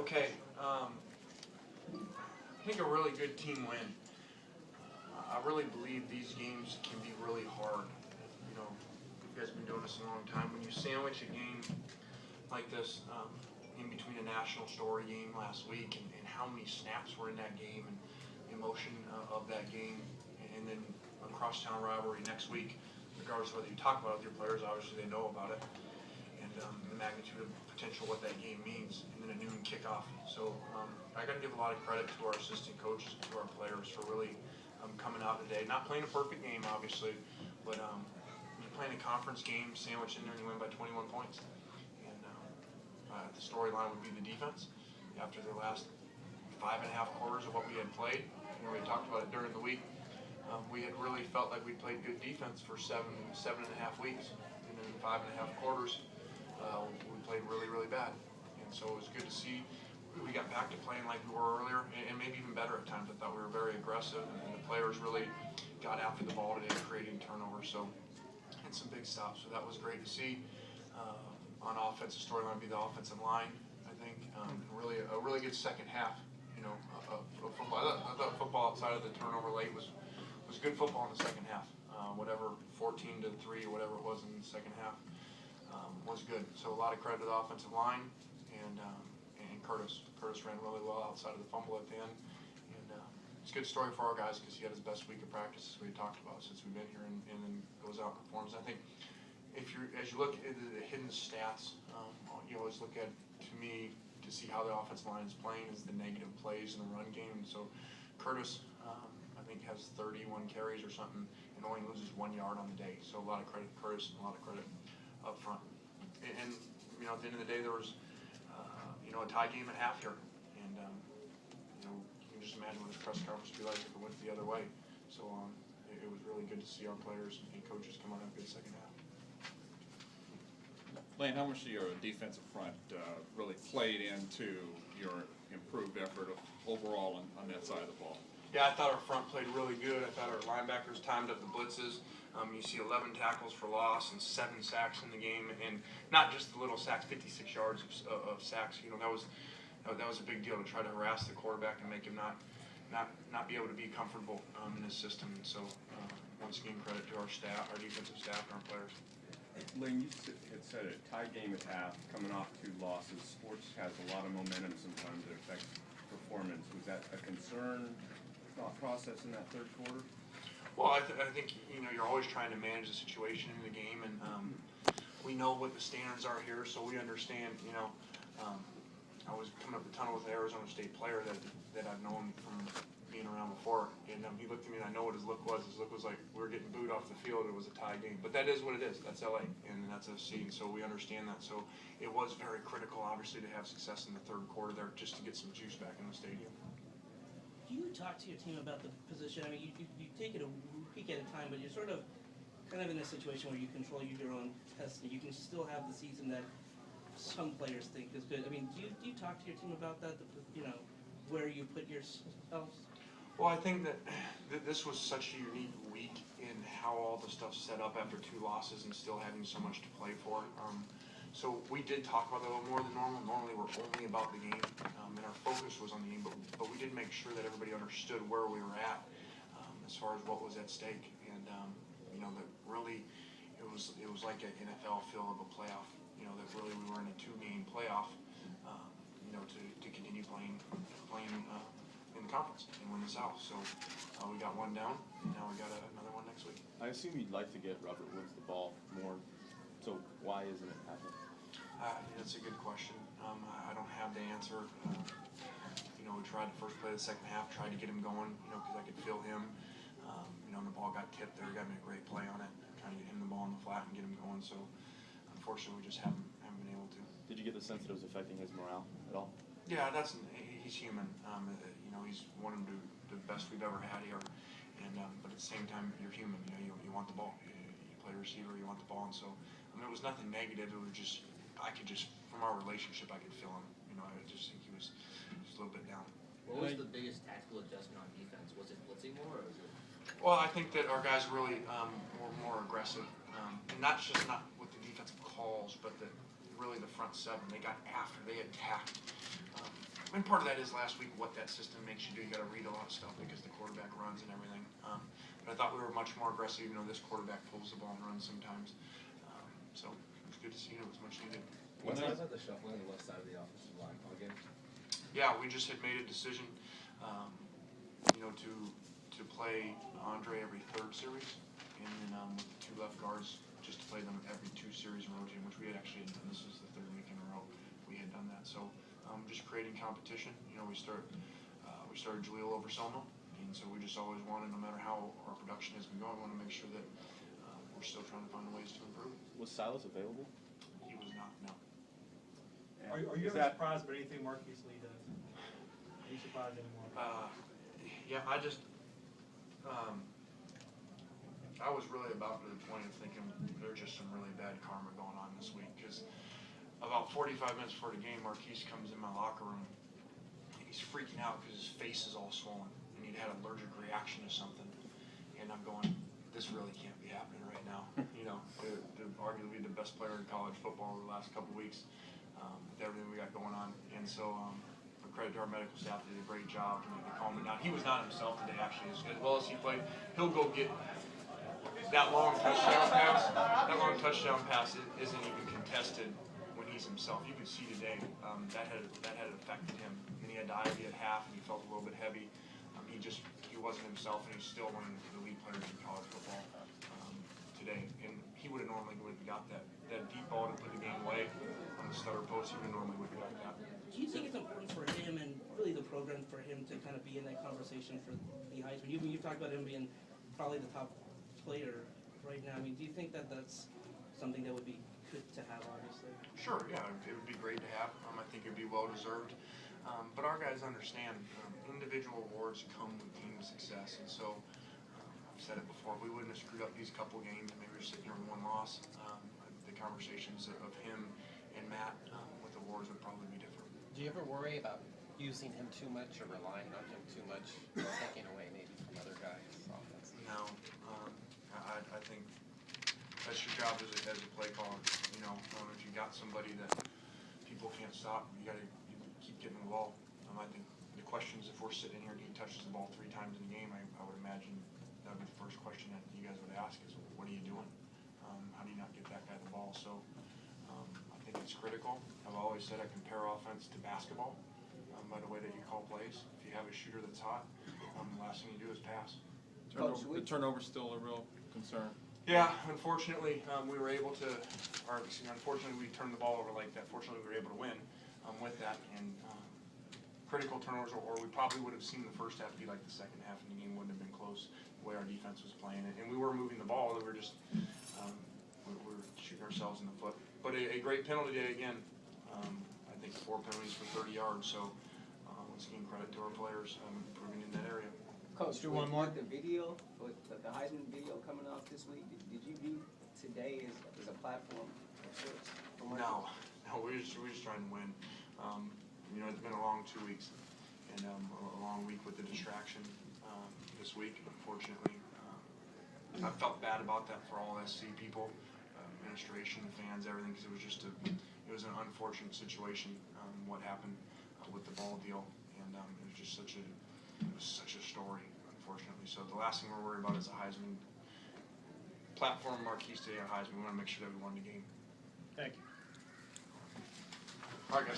Okay, I think a really good team win. I really believe these games can be really hard. You know, you guys have been doing this a long time. When you sandwich a game like this in between a national story game last week and how many snaps were in that game and the emotion of that game, and then a crosstown rivalry next week, regardless of whether you talk about it with your players, obviously they know about it, and the magnitude of potential what that game means, and then a noon kickoff. So I got to give a lot of credit to our assistant coaches and to our players for really coming out today. Not playing a perfect game, obviously, but you're playing a conference game, sandwiched in there, and you win by 21 points. And the storyline would be the defense. After the last 5.5 quarters of what we had played, we talked about it during the week, we had really felt like we played good defense for 7.5 weeks. And then 5.5 quarters, we played really, really bad. And so it was good to see we got back to playing like we were earlier, and maybe even better at times. I thought we were very aggressive, and the players really got after the ball today, creating turnovers. So, and some big stops. So that was great to see. On offense, the storyline would be the offensive line. I think really a really good second half. You know, of football. I thought football outside of the turnover late was good football in the second half. Whatever 14-3, whatever it was in the second half, was good. So a lot of credit to the offensive line and Curtis. Curtis ran really well outside of the fumble at the end, and it's a good story for our guys because he had his best week of practice, as we talked about, since we've been here, and then goes out and performs. I think as you look at the hidden stats, you always look at, to me, to see how the offensive line is playing is the negative plays in the run game. And so Curtis, I think, has 31 carries or something and only loses 1 yard on the day. So a lot of credit to Curtis and a lot of credit up front. And you know, at the end of the day, there was a tie game at half here, and you can just imagine what this press conference would be like if it went the other way. So it was really good to see our players and coaches come out and have a good second half. Lane, how much of your defensive front really played into your improved effort overall on that side of the ball? Yeah, I thought our front played really good. I thought our linebackers timed up the blitzes. You see 11 tackles for loss and 7 sacks in the game, and not just the little sacks, 56 yards of sacks. You know, that was a big deal to try to harass the quarterback and make him not be able to be comfortable in his system. And so, once again, credit to our staff, our defensive staff, and our players. Lane, you had said a tie game at half, coming off 2 losses. Sports has a lot of momentum sometimes that affects performance. Was that a concern, thought process in that third quarter? Well, I think you're always trying to manage the situation in the game, and we know what the standards are here, so we understand. I was coming up the tunnel with an Arizona State player that I've known from being around before, and he looked at me and I know what his look was. His look was like we were getting booed off the field. It was a tie game, but that is what it is. That's LA, and that's ASU, and so we understand that. So it was very critical, obviously, to have success in the third quarter there, just to get some juice back in the stadium. Do you talk to your team about the position? I mean, you take it a week at a time, but you're sort of kind of in a situation where you control your own destiny. You can still have the season that some players think is good. I mean, do you talk to your team about that? Where you put yourselves? Well, I think that this was such a unique week in how all the stuff set up after 2 losses and still having so much to play for. So we did talk about that a little more than normal. Normally we're only about the game, and our focus was on the game, but we did make sure that everybody understood where we were at as far as what was at stake. And that really it was like an NFL feel of a playoff. That really we were in a 2-game playoff. To continue playing in the conference and win the South. So we got 1 down, and now we got another one next week. I assume you'd like to get Robert Woods the ball more. So why isn't it happening? That's a good question. I don't have the answer. We tried the first play of the second half, tried to get him going, because I could feel him. And the ball got tipped there. He got me a great play on it, trying to get him the ball in the flat and get him going. So, unfortunately, we just haven't been able to. Did you get the sense that it was affecting his morale at all? Yeah, he's human. He's one of the best we've ever had here. And but at the same time, you're human. You want the ball. You play receiver, you want the ball. And so, it was nothing negative. It was just from our relationship, I could feel him. I just think he was just a little bit down. What was the biggest tactical adjustment on defense? Was it blitzing more, or was it? Well, I think that our guys really were more aggressive, and not with the defensive calls, but really the front 7. They got after, they attacked. And part of that is last week what that system makes you do. You got to read a lot of stuff because the quarterback runs and everything. But I thought we were much more aggressive, even though this quarterback pulls the ball and runs sometimes. So it was good to see. It was much needed. What's about the shuffling on the left side of the offensive line all game? Yeah, we just had made a decision, to play Andre every third series, and then with the two left guards, just to play them every 2 series in rotating, which we had actually done. This was the 3rd week in a row we had done that. So just creating competition. We started Jaleel over Selma, and so we just always wanted, no matter how our production has been going, we want to make sure that we're still trying to find ways to improve. Was Silas available? He was not, no. And Are you is ever surprised by anything Marquise Lee does? Are you surprised anymore? Yeah, I was really about to the point of thinking there's just some really bad karma going on this week, because about 45 minutes before the game, Marquise comes in my locker room and he's freaking out because his face is all swollen and he'd had an allergic reaction to something. And I'm going, this really can't be happening right now. They're arguably the best player in college football over the last couple of weeks with everything we got going on. And so, credit to our medical staff, they did a great job to calm him down. He was not himself today, actually, as well as he played. He'll go get that long touchdown pass. That long touchdown pass isn't even contested when he's himself. You could see today that had affected him. And he had to IV at half, and he felt a little bit heavy. He wasn't himself, and he's still one of the elite players in college football today. And he would have normally got that deep ball to put the game away on the stutter post. He would normally would have got that. Do you think it's important for him and really the program for him to kind of be in that conversation for the Heisman? You've talked about him being probably the top player right now. I mean, do you think that that's something that would be good to have, obviously? Sure, yeah, it would be great to have. I think it would be well deserved. But our guys understand individual awards come with team success, and so I've said it before. If we wouldn't have screwed up these couple games, maybe we're sitting here with 1 loss. The conversations of him and Matt with awards would probably be different. Do you ever worry about using him too much or relying on him too much, taking away maybe from other guys' offense? No, I think that's your job as a play caller. If you got somebody that people can't stop, you keep getting the ball. I think the questions, if we're sitting here and he touches the ball 3 times in the game, I would imagine that would be the first question that you guys would ask is, what are you doing? How do you not get that guy the ball? So I think it's critical. I've always said I compare offense to basketball by the way that you call plays. If you have a shooter that's hot, the last thing you do is pass. The turnover's still a real concern. Yeah, unfortunately, we were able to, unfortunately, we turned the ball over like that. Fortunately, we were able to win with that. And critical turnovers, or we probably would have seen the first half be like the second half, and the game wouldn't have been close the way our defense was playing. And we were moving the ball. We were just, we were shooting ourselves in the foot. But a great penalty day again. I think 4 penalties for 30 yards. So once again, credit to our players improving in that area. Coach, do one more. The video, with the Heisman video coming off this week, did you view today as a platform of sorts? No, we're just trying to win. It's been a long 2 weeks and a long week with the distraction this week, unfortunately. I felt bad about that for all SC people, administration, fans, everything, because it was an unfortunate situation, what happened with the ball deal, and it was just such a story, unfortunately. So the last thing we're worried about is a Heisman platform, Marquise today, a Heisman. We want to make sure that we won the game. Thank you. All right, guys.